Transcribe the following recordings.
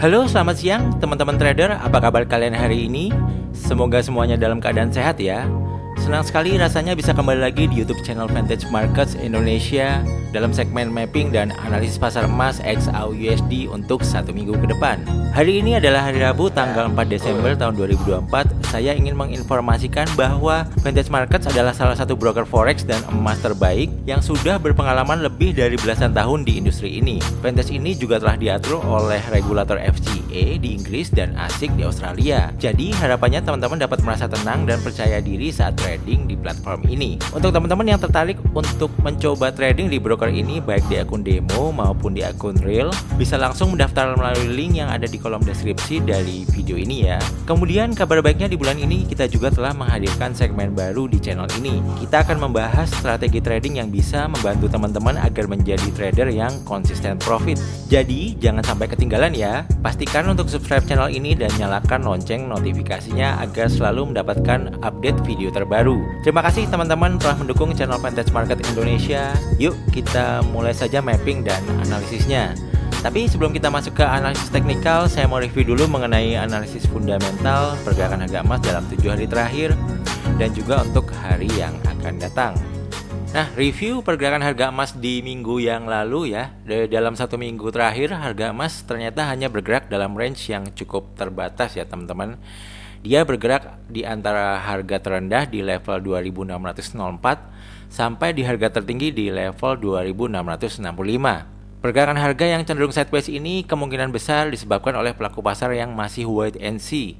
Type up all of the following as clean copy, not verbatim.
Halo, selamat siang teman-teman trader. Apa kabar kalian hari ini? Semoga semuanya dalam keadaan sehat ya. Senang sekali rasanya bisa kembali lagi di YouTube channel Vantage Markets Indonesia dalam segmen mapping dan analisis pasar emas XAUUSD untuk 1 minggu ke depan. Hari ini adalah hari Rabu tanggal 4 Desember tahun 2024. Saya ingin menginformasikan bahwa Vantage Markets adalah salah satu broker forex dan emas terbaik yang sudah berpengalaman lebih dari belasan tahun di industri ini. Vantage ini juga telah diatur oleh regulator FCA di Inggris dan ASIC di Australia. Jadi harapannya teman-teman dapat merasa tenang dan percaya diri saat trading di platform ini. Untuk teman-teman yang tertarik untuk mencoba trading di broker ini baik di akun demo maupun di akun real, bisa langsung mendaftar melalui link yang ada di kolom deskripsi dari video ini ya. Kemudian kabar baiknya di bulan ini kita juga telah menghadirkan segmen baru di channel ini. Kita akan membahas strategi trading yang bisa membantu teman-teman agar menjadi trader yang konsisten profit. Jadi jangan sampai ketinggalan ya. Pastikan untuk subscribe channel ini dan nyalakan lonceng notifikasinya agar selalu mendapatkan update video terbaru. Terima kasih teman-teman telah mendukung channel Vantage Market Indonesia. Yuk kita mulai saja mapping dan analisisnya. Tapi sebelum kita masuk ke analisis teknikal, saya mau review dulu mengenai analisis fundamental pergerakan harga emas dalam 7 hari terakhir dan juga untuk hari yang akan datang. Nah, review pergerakan harga emas di minggu yang lalu ya. Dalam 1 minggu terakhir, harga emas ternyata hanya bergerak dalam range yang cukup terbatas ya teman-teman. Dia bergerak di antara harga terendah di level 2604 sampai di harga tertinggi di level 2665. Pergerakan harga yang cenderung sideways ini kemungkinan besar disebabkan oleh pelaku pasar yang masih wait and see,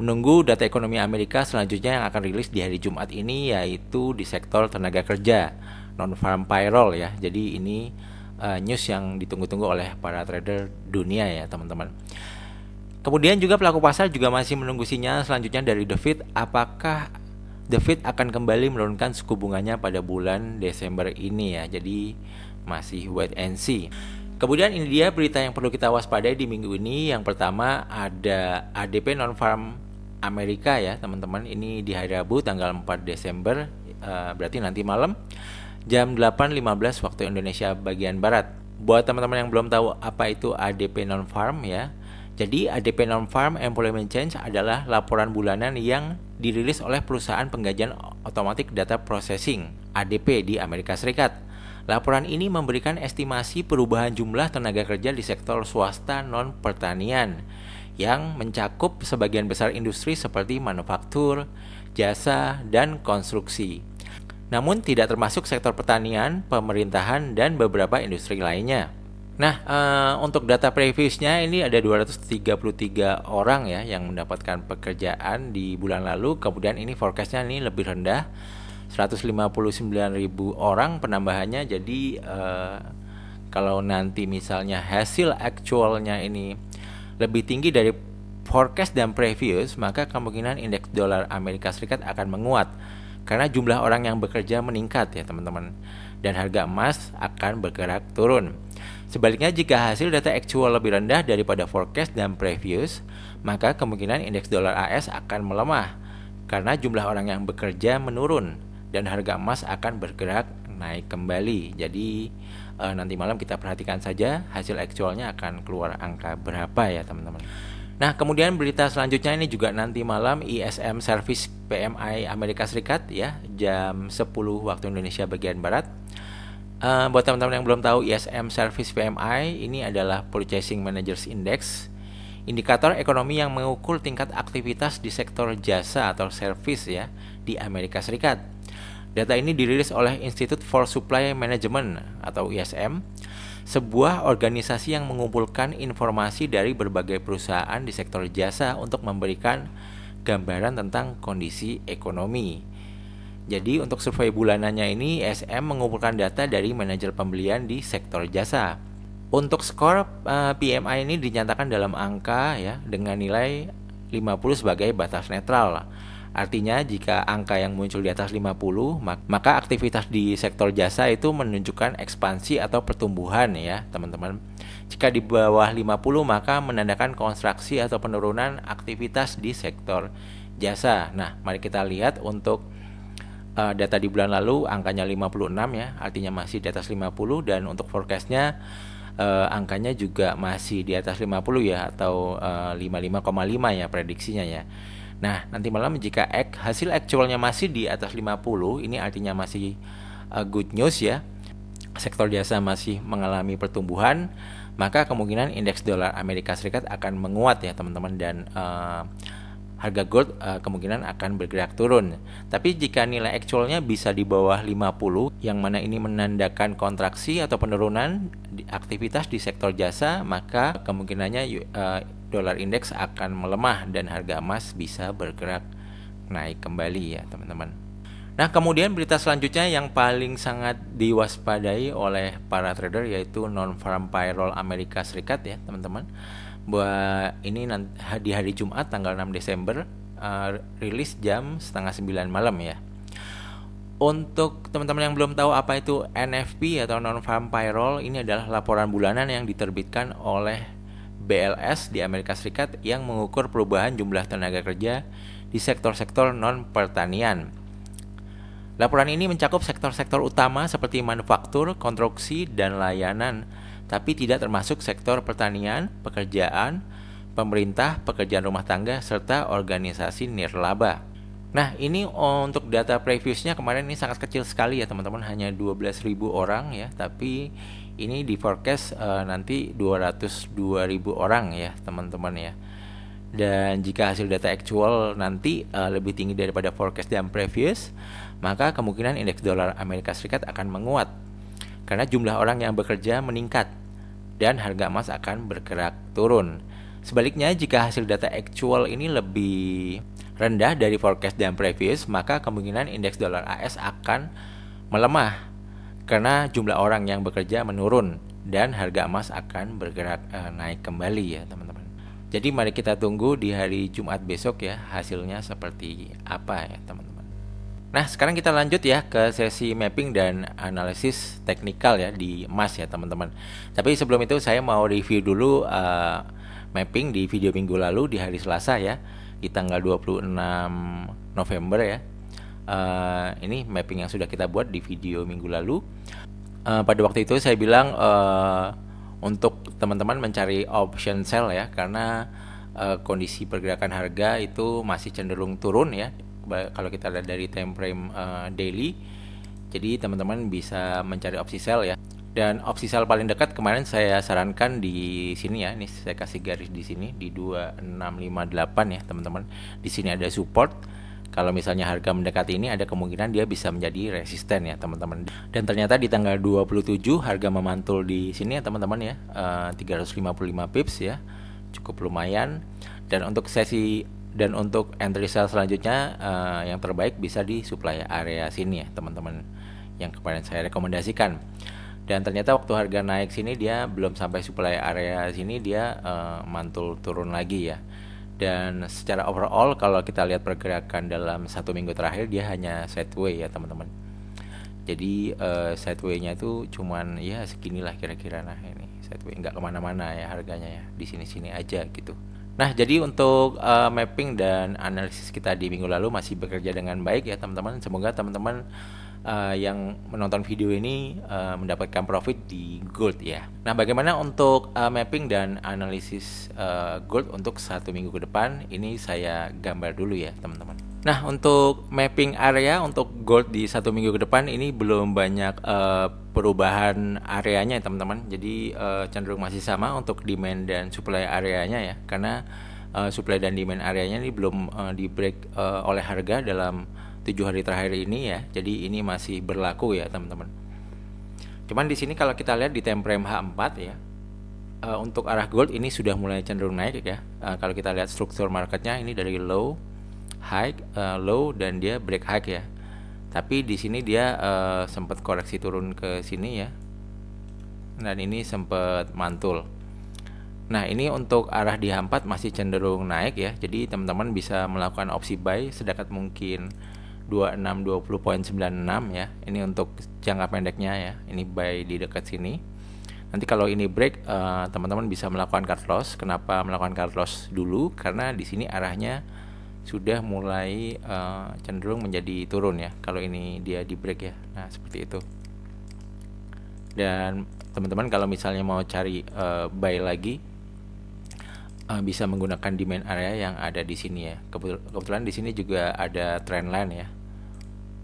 menunggu data ekonomi Amerika selanjutnya yang akan rilis di hari Jumat ini, yaitu di sektor tenaga kerja non-farm payroll ya. Jadi ini news yang ditunggu-tunggu oleh para trader dunia ya teman-teman. Kemudian juga pelaku pasar juga masih menunggu sinyal selanjutnya dari The Fed, apakah The Fed akan kembali menurunkan suku bunganya pada bulan Desember ini ya. Jadi masih wait and see. Kemudian ini dia berita yang perlu kita waspadai di minggu ini. Yang pertama ada ADP non-farm Amerika ya teman-teman. Ini di hari Rabu tanggal 4 Desember, berarti nanti malam jam 8.15 waktu Indonesia bagian Barat. Buat teman-teman yang belum tahu apa itu ADP non-farm ya. Jadi ADP non-farm employment change adalah laporan bulanan yang dirilis oleh perusahaan penggajian automatic data processing ADP di Amerika Serikat. Laporan ini memberikan estimasi perubahan jumlah tenaga kerja di sektor swasta non-pertanian yang mencakup sebagian besar industri seperti manufaktur, jasa, dan konstruksi. Namun tidak termasuk sektor pertanian, pemerintahan, dan beberapa industri lainnya. Nah, untuk data previousnya ini ada 233 orang ya yang mendapatkan pekerjaan di bulan lalu. Kemudian ini forecastnya ini lebih rendah, 159.000 orang penambahannya. Jadi kalau nanti misalnya hasil actualnya ini lebih tinggi dari forecast dan previous, maka kemungkinan indeks dolar Amerika Serikat akan menguat karena jumlah orang yang bekerja meningkat ya teman-teman, dan harga emas akan bergerak turun. Sebaliknya jika hasil data actual lebih rendah daripada forecast dan previous, maka kemungkinan indeks dolar AS akan melemah karena jumlah orang yang bekerja menurun dan harga emas akan bergerak naik kembali. Jadi nanti malam kita perhatikan saja hasil actualnya akan keluar angka berapa ya teman-teman. Nah, kemudian berita selanjutnya ini juga nanti malam ISM Service PMI Amerika Serikat ya, jam 10 waktu Indonesia bagian Barat. Buat teman-teman yang belum tahu, ISM Service PMI ini adalah Purchasing Managers Index, indikator ekonomi yang mengukur tingkat aktivitas di sektor jasa atau service ya di Amerika Serikat. Data ini dirilis oleh Institute for Supply Management atau ISM, sebuah organisasi yang mengumpulkan informasi dari berbagai perusahaan di sektor jasa untuk memberikan gambaran tentang kondisi ekonomi. Jadi untuk survei bulanannya ini ISM mengumpulkan data dari manajer pembelian di sektor jasa. Untuk skor PMI ini dinyatakan dalam angka ya dengan nilai 50 sebagai batas netral. Artinya jika angka yang muncul di atas 50, maka aktivitas di sektor jasa itu menunjukkan ekspansi atau pertumbuhan ya teman-teman. Jika di bawah 50 maka menandakan kontraksi atau penurunan aktivitas di sektor jasa. Nah, mari kita lihat untuk data di bulan lalu angkanya 56 ya, artinya masih di atas 50, dan untuk forecastnya angkanya juga masih di atas 50 ya, atau 55,5 ya prediksinya ya. Nah, nanti malam jika hasil aktualnya masih di atas 50, ini artinya masih good news ya. Sektor jasa masih mengalami pertumbuhan, maka kemungkinan indeks dolar Amerika Serikat akan menguat ya teman-teman, dan harga gold kemungkinan akan bergerak turun. Tapi jika nilai aktualnya bisa di bawah 50, yang mana ini menandakan kontraksi atau penurunan aktivitas di sektor jasa, maka kemungkinannya dolar indeks akan melemah dan harga emas bisa bergerak naik kembali ya teman-teman. Nah, kemudian berita selanjutnya yang paling sangat diwaspadai oleh para trader yaitu non-farm payroll Amerika Serikat ya teman-teman. Bahwa ini di hari Jumat tanggal 6 Desember rilis jam setengah 9 malam ya. Untuk teman-teman yang belum tahu apa itu NFP atau non-farm payroll, ini adalah laporan bulanan yang diterbitkan oleh BLS di Amerika Serikat yang mengukur perubahan jumlah tenaga kerja di sektor-sektor non-pertanian. Laporan ini mencakup sektor-sektor utama seperti manufaktur, konstruksi, dan layanan, tapi tidak termasuk sektor pertanian, pekerjaan, pemerintah, pekerjaan rumah tangga, serta organisasi nirlaba. Nah, ini untuk data previousnya kemarin ini sangat kecil sekali ya teman-teman, hanya 12.000 orang ya, tapi ini di forecast nanti 202.000 orang ya teman-teman ya. Dan jika hasil data actual nanti lebih tinggi daripada forecast dan previous, maka kemungkinan indeks dolar Amerika Serikat akan menguat karena jumlah orang yang bekerja meningkat dan harga emas akan bergerak turun. Sebaliknya, jika hasil data actual ini lebih rendah dari forecast dan previous, maka kemungkinan indeks dolar AS akan melemah karena jumlah orang yang bekerja menurun dan harga emas akan bergerak naik kembali ya teman-teman. Jadi mari kita tunggu di hari Jumat besok ya hasilnya seperti apa ya teman-teman. Nah, sekarang kita lanjut ya ke sesi mapping dan analisis teknikal ya di emas ya teman-teman. Tapi sebelum itu saya mau review dulu mapping di video minggu lalu di hari Selasa ya, di tanggal 26 November ya. Ini mapping yang sudah kita buat di video minggu lalu. Pada waktu itu saya bilang untuk teman-teman mencari option sell ya, karena kondisi pergerakan harga itu masih cenderung turun ya. Kalau kita lihat dari time frame daily, jadi teman-teman bisa mencari opsi sell ya. Dan opsi sell paling dekat kemarin saya sarankan di sini ya. Ini saya kasih garis di sini di 2658 ya teman-teman. Di sini ada support. Kalau misalnya harga mendekati ini, ada kemungkinan dia bisa menjadi resisten ya teman-teman. Dan ternyata di tanggal 27 harga memantul di sini ya teman-teman ya, 355 pips ya, cukup lumayan. Dan untuk entry sell selanjutnya yang terbaik bisa di supply area sini ya teman-teman, yang kemarin saya rekomendasikan. Dan ternyata waktu harga naik sini dia belum sampai supply area sini, dia mantul turun lagi ya. Dan secara overall kalau kita lihat pergerakan dalam 1 minggu terakhir, dia hanya sideway ya teman-teman. Jadi sideway-nya itu cuman ya seginilah kira-kira. Nah ini sideway, nggak kemana-mana ya harganya ya, di sini-sini aja gitu. Nah, jadi untuk mapping dan analisis kita di minggu lalu masih bekerja dengan baik ya teman-teman. Semoga teman-teman yang menonton video ini mendapatkan profit di gold ya. Nah, bagaimana untuk mapping dan analisis gold untuk 1 minggu ke depan? Ini saya gambar dulu ya teman-teman. Nah, untuk mapping area untuk gold di 1 minggu ke depan ini belum banyak perubahan areanya ya teman-teman. Jadi cenderung masih sama untuk demand dan supply areanya ya. Karena supply dan demand areanya ini belum di break oleh harga dalam 7 hari terakhir ini ya. Jadi ini masih berlaku ya teman-teman. Cuman di sini kalau kita lihat di time frame H4 ya, untuk arah gold ini sudah mulai cenderung naik ya. Kalau kita lihat struktur marketnya ini dari low, high, low, dan dia break high ya. Tapi di sini dia sempat koreksi turun ke sini ya. Dan ini sempat mantul. Nah, ini untuk arah di H4 masih cenderung naik ya. Jadi teman-teman bisa melakukan opsi buy sedekat mungkin 2620.96 ya. Ini untuk jangka pendeknya ya. Ini buy di dekat sini. Nanti kalau ini break, teman-teman bisa melakukan cut loss. Kenapa melakukan cut loss dulu? Karena di sini arahnya sudah mulai cenderung menjadi turun ya. Kalau ini dia di break ya. Nah, seperti itu. Dan teman-teman kalau misalnya mau cari buy lagi, bisa menggunakan demand area yang ada di sini ya. Kebetulan di sini juga ada trendline ya.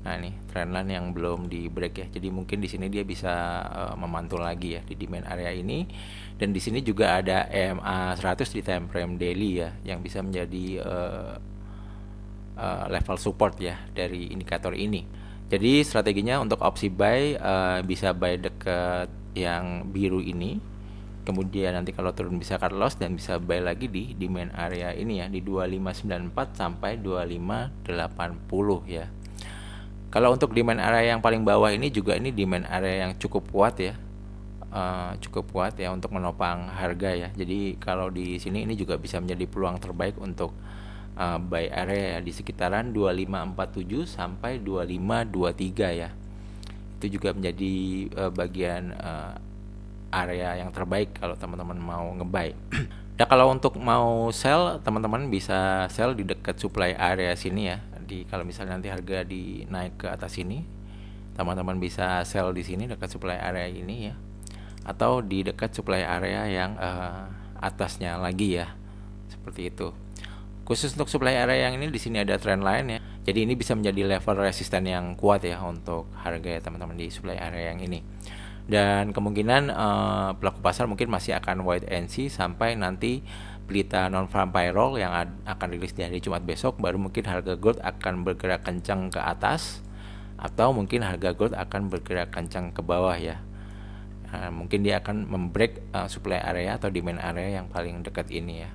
Nah ini trendline yang belum di break ya. Jadi mungkin di sini dia bisa memantul lagi ya di demand area ini. Dan di sini juga ada EMA 100 di time frame daily ya, yang bisa menjadi level support ya dari indikator ini. Jadi strateginya untuk opsi buy, bisa buy dekat yang biru ini. Kemudian nanti kalau turun bisa cut loss dan bisa buy lagi di demand area ini ya, di 2594 sampai 2580 ya. Kalau untuk demand area yang paling bawah ini juga ini demand area yang cukup kuat ya. Cukup kuat ya untuk menopang harga ya. Jadi kalau di sini ini juga bisa menjadi peluang terbaik untuk buy area ya, di sekitaran 2547 sampai 2523 ya. Itu juga menjadi bagian area yang terbaik kalau teman-teman mau ngebuy. Nah kalau untuk mau sell, teman-teman bisa sell di dekat supply area sini ya. Kalau misalnya nanti harga naik ke atas sini, teman-teman bisa sell di sini dekat supply area ini ya, atau di dekat supply area yang atasnya lagi ya, seperti itu. Khusus untuk supply area yang ini di sini ada trend line ya. Jadi ini bisa menjadi level resisten yang kuat ya untuk harga ya teman-teman di supply area yang ini. Dan kemungkinan pelaku pasar mungkin masih akan wait and see sampai nanti berita non farm payroll yang akan rilis di hari Jumat besok, baru mungkin harga gold akan bergerak kencang ke atas, atau mungkin harga gold akan bergerak kencang ke bawah ya. Mungkin dia akan membreak supply area atau demand area yang paling dekat ini ya,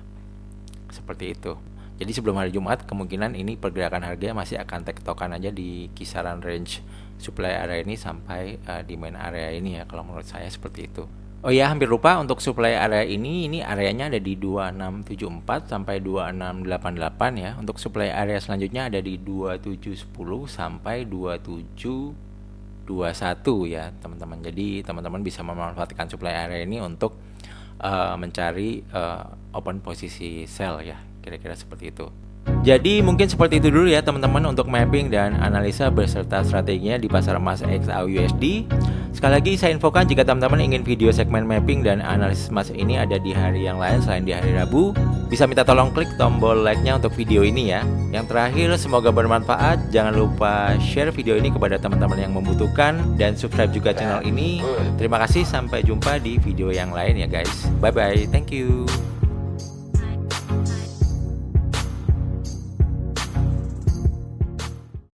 seperti itu. Jadi sebelum hari Jumat kemungkinan ini pergerakan harga masih akan tektokan aja di kisaran range supply area ini sampai demand area ini ya, kalau menurut saya seperti itu. Oh ya, hampir lupa, untuk supply area ini areanya ada di 2674 sampai 2688 ya. Untuk supply area selanjutnya ada di 2710 sampai 2721 ya teman-teman. Jadi teman-teman bisa memanfaatkan supply area ini untuk mencari open posisi sell ya, kira-kira seperti itu. Jadi mungkin seperti itu dulu ya teman-teman untuk mapping dan analisa beserta strateginya di pasar emas XAUUSD. Sekali lagi saya infokan, jika teman-teman ingin video segmen mapping dan analisis emas ini ada di hari yang lain selain di hari Rabu, bisa minta tolong klik tombol like-nya untuk video ini ya. Yang terakhir, semoga bermanfaat. Jangan lupa share video ini kepada teman-teman yang membutuhkan dan subscribe juga channel ini. Terima kasih, sampai jumpa di video yang lain ya guys. Bye bye, thank you.